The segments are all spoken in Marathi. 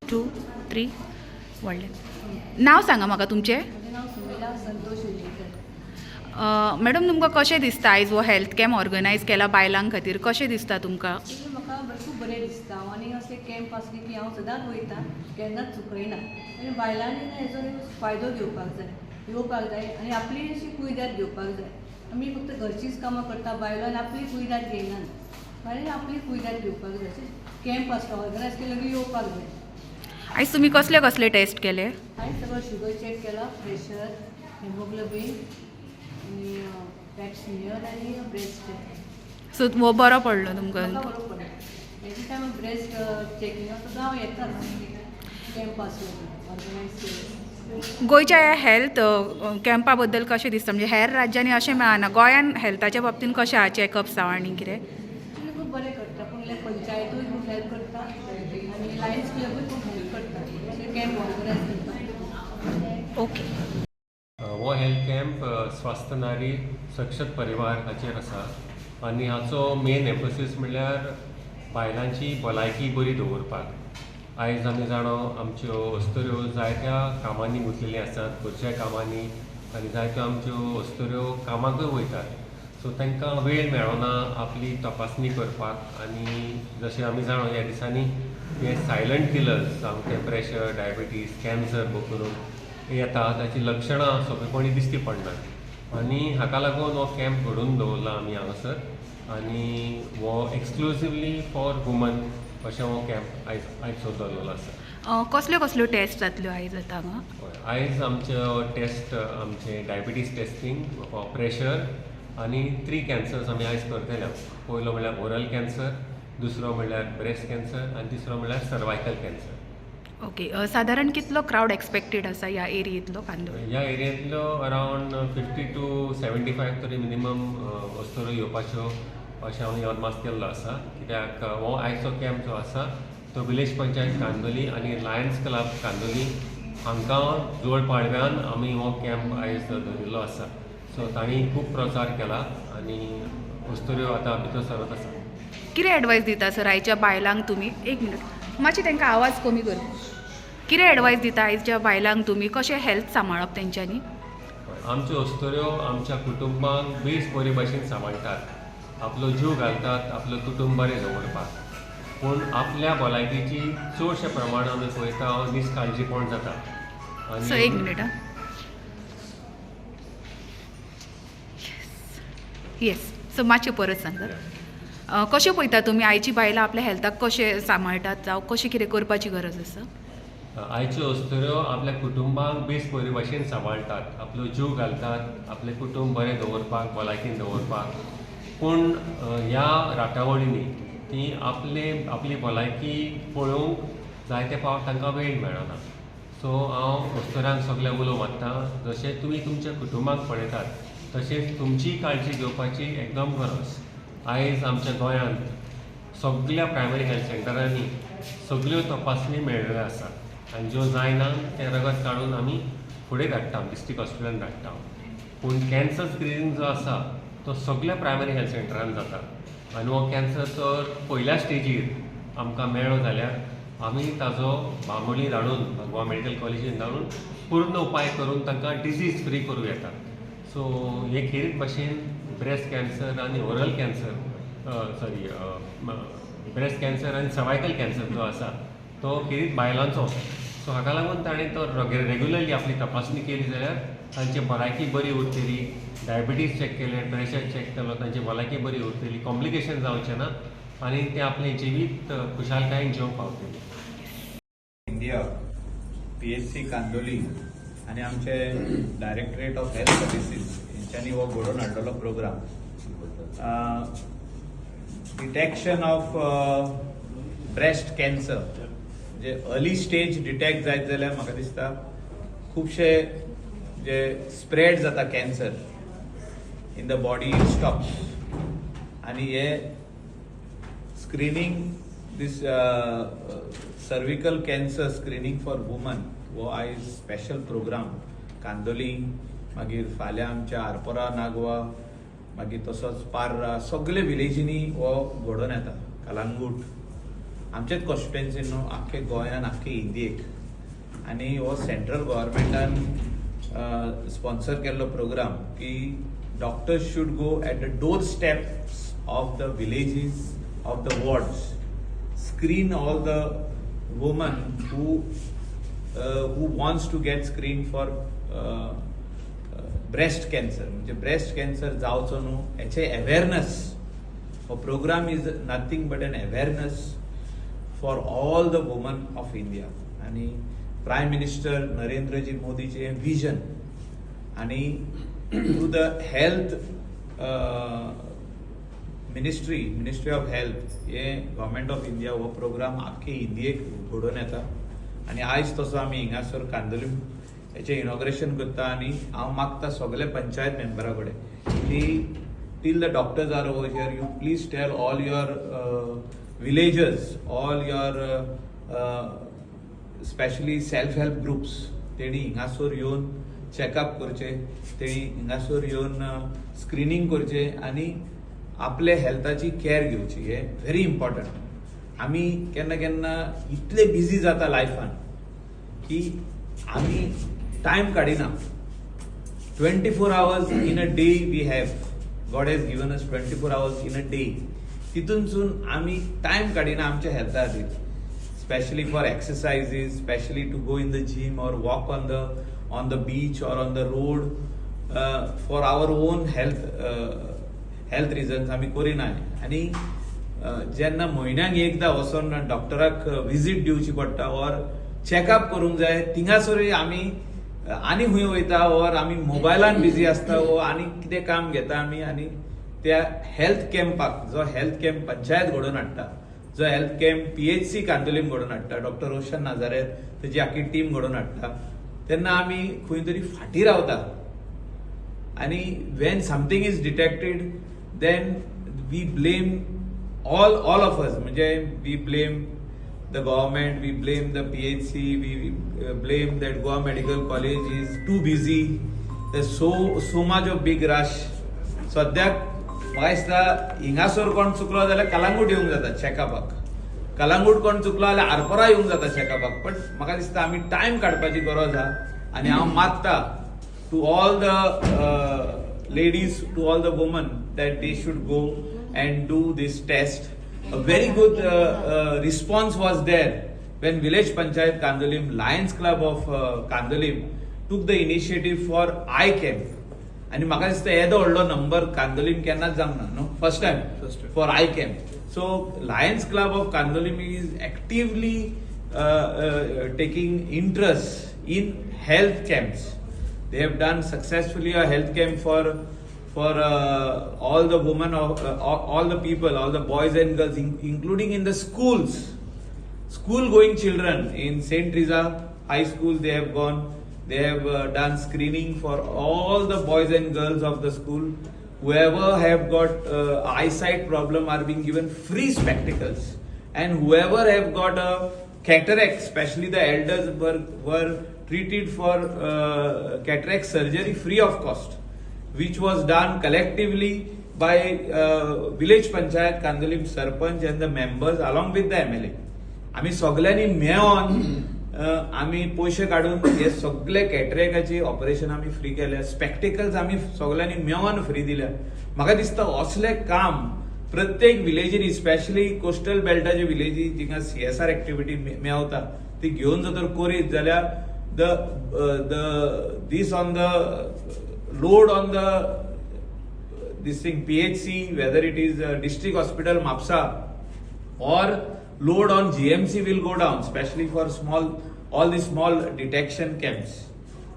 2 3 व्हडलें नांव सांगा म्हाका तुमचें. मॅडम तुमकां कशें दिसता आयज हो हेल्थ कॅम्प ऑर्गनायज केला बायलां खातीर, कशें दिसता तुमकां? म्हाका खूब बरें दिसता आनी असले कॅम्प आसले की हांव सदांच वयतां, केन्नाच चुकयना. आनी बायलांनी हेजो फायदो घेवपाक जाय, येवपाक जाय आनी आपली अशी कुयदाद घेवपाक जाय. आमी फक्त घरचीच कामां करता, बायलो आनी आपली कुयदाद घेयनात. बायलांनी आपली कुयदाद घेवपाक जाय. कॅम्प आसता ऑर्गनायज केलो की येवपाक जाय. आयज तुमी कसले कसले टेस्ट केले? हांवें सगळो शुगर चॅक केला, प्रेशर, हिमोग्लोबीन आनी पॅट स्मियर आनी ब्रेस्ट चॅक. सो हो बरो पडलो तुमकां? म्हाका बरो पडलो. एवरी टायम ब्रेस्ट चॅकिंगा सुद्दां हांव येताच कॅम्प आसलो ऑर्गनायज केलो. गोंयच्या ह्या हेल्थ कॅम्पा बद्दल कशें दिसता? म्हणजे हेर राज्यांनी अशें मेळना, गोंयान हेल्थाच्या बाबतीन कशें आहा चॅकअप्स जावं आनी कितें? खूब बरें करता, पूण पंचायतूय खूब हेल्प करता आनी लायन्स क्लबूय खूब हेल्प करता अशें कॅम्प ऑर्गनायज करता. ओके. हो हेल्थ कॅम्प स्वस्थ नारी सक्षत परिवार हाचेर आसा आनी हाचो मेन एम्फसीस म्हणल्यार बायलांची भलायकी बरी दवरपाक. आयज आमी जाणो आमच्यो अस्तुऱ्यो जायत्या कामांनी गुंतलेल्यो आसात, घरच्या कामांनी, आनी जायत्यो आमच्यो अस्तुऱ्यो कामाकूय वयतात. सो तांकां वेळ मेळना आपली तपासणी करपाक. आनी जशें आमी जाणो ह्या दिसांनी हे सायलंट किलर्स सामके प्रेशर, डायबिटीज, कॅन्सर करून येता, ताची लक्षणां सोंपेपणी दिश्टी पडनात. आनी हाका लागून हो कॅम्प घडोवन दवरला आमी हांगासर. आनी हो एक्सक्लुसिवली फॉर वुमन अशें हो कॅम्प आयज दवरलेलो आसा. कसल्यो कसल्यो टेस्ट जातल्यो आयज आतां हांगा? आयज आमच्यो टेस्ट आमचे डायबिटीज टेस्टींग, प्रेशर आनी 3 कॅन्सर्स आमी आयज करतले. पयलो म्हणल्यार ओरल कॅन्सर, दुसरो म्हणल्यार ब्रेस्ट कॅन्सर आनी तिसरो म्हणल्यार सर्वायकल कॅन्सर. ओके. सादारण कितलो क्रावड एक्सपेक्टेड आसा ह्या एरियेंतलो कांदोळे? ह्या एरियेंतलो अरावंड 50 to 75 तरी मिनिमम अस्तुऱ्यो येवपाच्यो अशें हांव अदमास केल्लो आसा. कित्याक हो आयचो कॅम्प जो आसा तो विलेज पंचायत कांदोली आनी लायन्स क्लब कांदोली हांकां जोड पाळव्यान आमी हो कॅम्प आयज दवरिल्लो आसा. सो तांणी खूब प्रचार केला आनी अस्तुऱ्यो आतां भितर सरत आसा. कितें एडवायस दिता सर आयच्या बायलांक तुमी? एक मिनट मातशी तांकां आवाज कमी कर. कितें एडवायस दिता आयच्या बायलांक तुमी? कशें हेल्थ सांबाळप तेंच्यांनी? आमच्यो अस्तुऱ्यो आमच्या कुटुंबाक बेस बरे भशेन सांबाळटात, आपलो जीव घालतात आपलो कुटुंब बरें दवरपाक. पूण आपल्या भलायकेची चडशे प्रमाण आमी पळयता निश्काळजीपण जाता. सर एक मिनट आं. येस. सो मातशें परत सांग सर. कशें पळयता तुमी आयची बायलां आपल्या हेल्थाक कशें सांबाळटात जावं कशें कितें करपाची गरज आसा? आयच्यो अस्तुऱ्यो आपल्या कुटुंबाक बेस बरे भशेन सांबाळटात, आपलो जीव घालतात आपलें कुटुंब बरें दवरपाक, भलायकेन दवरपाक. पूण ह्या राटावळींनी ती आपली भलायकी पळोवंक जायते फावट तांकां वेळ मेळना. सो हांव अस्तुऱ्यांक सगळें उलोवं मागतां, जशें तुमी तुमच्या कुटुंबाक पळयतात तशेंच तुमची काळजी घेवपाची एकदम गरज. आयज आमच्या गोंयांत सगळ्या प्रायमरी हेल्थ सेंटरांनी सगळ्यो तपासणी मेळ्ळ्यो आसा आनी ज्यो जायना ते रगत काडून आमी फुडें धाडटा, डिस्ट्रिक्ट हॉस्पिटलांत धाडटा. पूण कॅन्सर स्क्रिनींग जो आसा तो सगळ्या प्रायमरी हेल्थ सेंटरांत जाता. आनी हो कॅन्सर जर पयल्या स्टेजीर आमकां मेळ्ळो जाल्यार आमी ताजो बांबोळी धाडून गोवा मेडिकल कॉलेजीन धाडून पूर्ण उपाय करून तांकां डिजीज फ्री करूं येता. सो हे खेरीत भाशेन ब्रेस्ट कॅन्सर आनी ओरल कॅन्सर ब्रेस्ट कॅन्सर आनी सर्वायकल कॅन्सर जो आसा तो खेरीत बायलांचो. सो हाका लागून ताणें तो रेग्युलरली आपली तपासणी केली जाल्यार तांची भलायकी बरी उरतली. डायबिटीज चॅक केलें, प्रेशर चॅक केलो, तांची भलायकी बरी उरतली, कॉम्प्लिकेशन जावचें ना आनी ते आपलें जिवीत खुशालकायेन जिवंक पावतली. इंडिया PHC कांदोली आनी आमचे डायरेक्टरेट ऑफ हेल्थ सर्विसीस हेंच्यांनी हो घडोवन हाडलेलो programme detection of breast cancer. जे अर्ली स्टेज डिटेक्ट जायत जाल्यार म्हाका दिसता खुबशे जे स्प्रेड जाता cancer in the body it stops. आणि हे screening this cervical cancer screening for women वो आयज स्पेशल प्रोग्राम कांदोली मागीर फाल्यां आमच्या आरपोरा नागवा मागीर तसोच पार्रा सगळे विलेजींनी हो घडोवन येता. कलांगूट आमचेच कॉन्स्टिट्युएन्सीन न्हू आख्खे गोंयान आख्खे इंडियेक. आनी हो सेंट्रल गव्हर्मेंटान स्पॉन्सर केल्लो प्रोग्राम की doctors should go at the door steps of the villages of the wards, screen all the women who wants to get screened for breast cancer. म्हणजे ब्रेस्ट कॅन्सर जावचो न्हू हेचे अवेअरनेस. हो programme is nothing but N awareness for all the woman of India. आणि प्रायम मिनिस्टर नरेंद्रजी मोदीचे विजन आणि through the health ministry of health हे गव्हर्मेंट ऑफ इंडिया हो प्रोग्राम आख्खे इंडियेक घडोवन येता. आणि आयज तसो आमी हिंगासर कांदोली हेचें इनॉग्रेशन करता. आणि हांव मागता सगळे पंचायत मेंबरा कडेन की till the doctors are over here you please tell all your villagers, all your specially self help groups तेणी हिंगासर येवन चॅकअप करचे, तेणी हिंगासर येवन स्क्रीनिंग करचे आणि आपले हेल्थाची केअर घेवची. हे व्हेरी इम्पॉर्टंट. आमी केन्ना केन्ना इतले बिजी जाता लायफान की आमी time काडिना. 24 hours in a day we have. God has given us 24 hours in a day. तितूनसून आमी टायम काडिना आमच्या हेल्था खातीर, specially for exercises, specially to go in the gym or walk on the beach or on the road for our own health reasons आमी करिना. आणि जेन्ना म्हयन्याक एकदा वचून डॉक्टराक विजीट दिवची पडटा ऑर चॅकअप करूंक जाय, थिंगासरूय आमी आनी खंय वयता ऑर आमी मोबायलान बिजी आसता वो आनी कितें काम घेता आमी. आणि त्या हेल्थ कॅम्पाक, जो हेल्थ कॅम्प पंचायत घडोवन हाडटा, जो हेल्थ कॅम्प PHC कांदोलीम घडोवन हाडटा, डॉक्टर रोशन नाझारेथ तेजी आख्खी टीम घडोवन हाडटा, तेन्ना आमी खंय तरी फाटीं रावता. आणि Wien something is detected then we blame all of us. म्हणजे we blame the government, we blame the PHC, we blame that Goa Medical College is too busy. There's so much of big rush. सद्याक म्हाका दिसता हिंगासर कोण चुकलो जाल्यार कलांगूट येवंक जाता चॅकअपाक, कलांगूट कोण चुकलो जाल्यार आरपोरा येवंक जाता चॅकअपाक. बट म्हाका दिसता आमी टायम काडपाची गरज आहा. आणि हांव मागता to all the ladies, to all the women, that they should go and do this test. A very good response was there when Village Panchayat Kandolim, Lions Club of Kandolim took the initiative for eye camp. आणि म्हाका दिसता येदो व्हडलो नंबर कांदोलीम केन्नाच जावंक ना न्हू, first time for eye camp. So Lions Club of Candolim is actively taking interest in health camps. They have done successfully a health camp for all the women of all the people, all the boys and girls, including in the schools, school-going children in Saint Teresa High School. They have gone. They have done screening for all the boys and girls of the school. Whoever have got eyesight problem are being given free spectacles, and whoever have got a cataract, especially the elders, were treated for cataract surgery free of cost, which was done collectively by Village Panchayat Kandolim Sarpanch and the members along with the MLA. आमी सगळ्यांनी मेळोन आमी पयशे काडून हे सगळे कॅटरेक्टाची ऑपरेशन आमी फ्री केल्या, स्पेक्टिकल्स आमी सगळ्यांनी मेळोन फ्री दिल्या. म्हाका दिसता असले काम प्रत्येक विलेजीनी, स्पेशली कोस्टल बेल्टाचे विलेजी जिंगा CSR एक्टिविटी मेळता ती घेवन जर करीत जाल्यार this on the load on this thing PHC, whether it is district hospital Mapsa or load on GMC will go down, especially for all the small detection camps.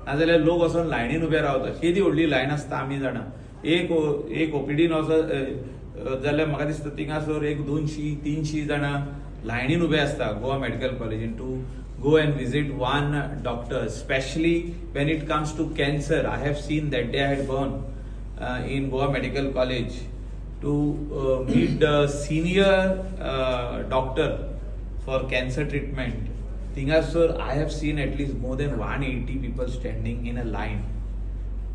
नाजाल्यार लोक वचून लायनीन उबे रावता. केदी व्हडली लायन आसता आमी जाणा. एक OPDन वचत जाल्यार म्हाका दिसता थिंगासर 200-300 जाणां लायनीन उबे आसता गोवा मेडिकल कॉलेजीन to go and visit one doctor, especially when it comes to cancer. I have seen that day I had gone in Goa Medical College to meet the senior doctor for cancer treatment. Thingasur, I have seen at least more than 180 people standing in a line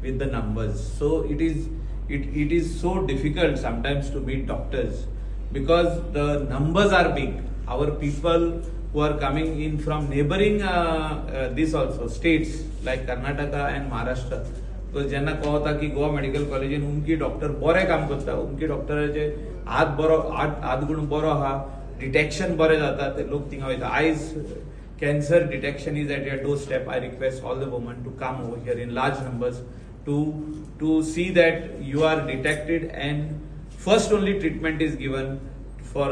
with the numbers. So it is so difficult sometimes to meet doctors because the numbers are big. Our people who are coming in from neighboring this also states like Karnataka and Maharashtra. So जेन्ना कळता की गोवा मेडिकल कॉलेजीन उमकी डॉक्टर बरे काम करता, उमकी डॉक्टराचे हात गुण बरो आहा, डिटेक्शन बरे जाता, ते लोक थिंगा वयता. आयज cancer detection is at your doorstep. I request all the women to come over here in large numbers to see that you are detected and first only treatment is given for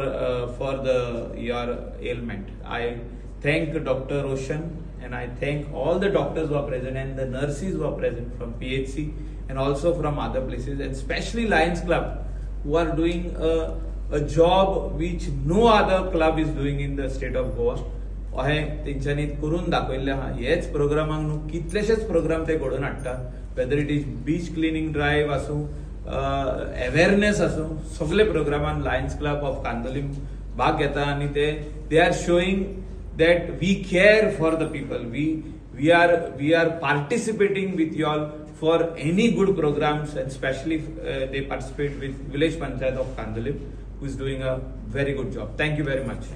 your ailment. I thank Dr. Roshan and I thank all the doctors who are present and the nurses who are present from PHC and also from other places, and especially Lions Club who are doing a job which no other club is doing in the state of Goa. अहें तेंच्यांनी करून दाखयल्लें आहा. हेच प्रोग्रामाक न्हू कितलेशेच प्रोग्राम ते घडोवन हाडटा, whether it is beach cleaning drive आसूं, अवेअरनेस आसूं, सगळे प्रोग्रामान लायन्स क्लब ऑफ कांदोलीम भाग घेता आणि they are showing that we care for the people. We are participating with you all for any good programs, and especially they participate with Village Panchayat of Kandolim, who is doing a very good job. Thank you very much.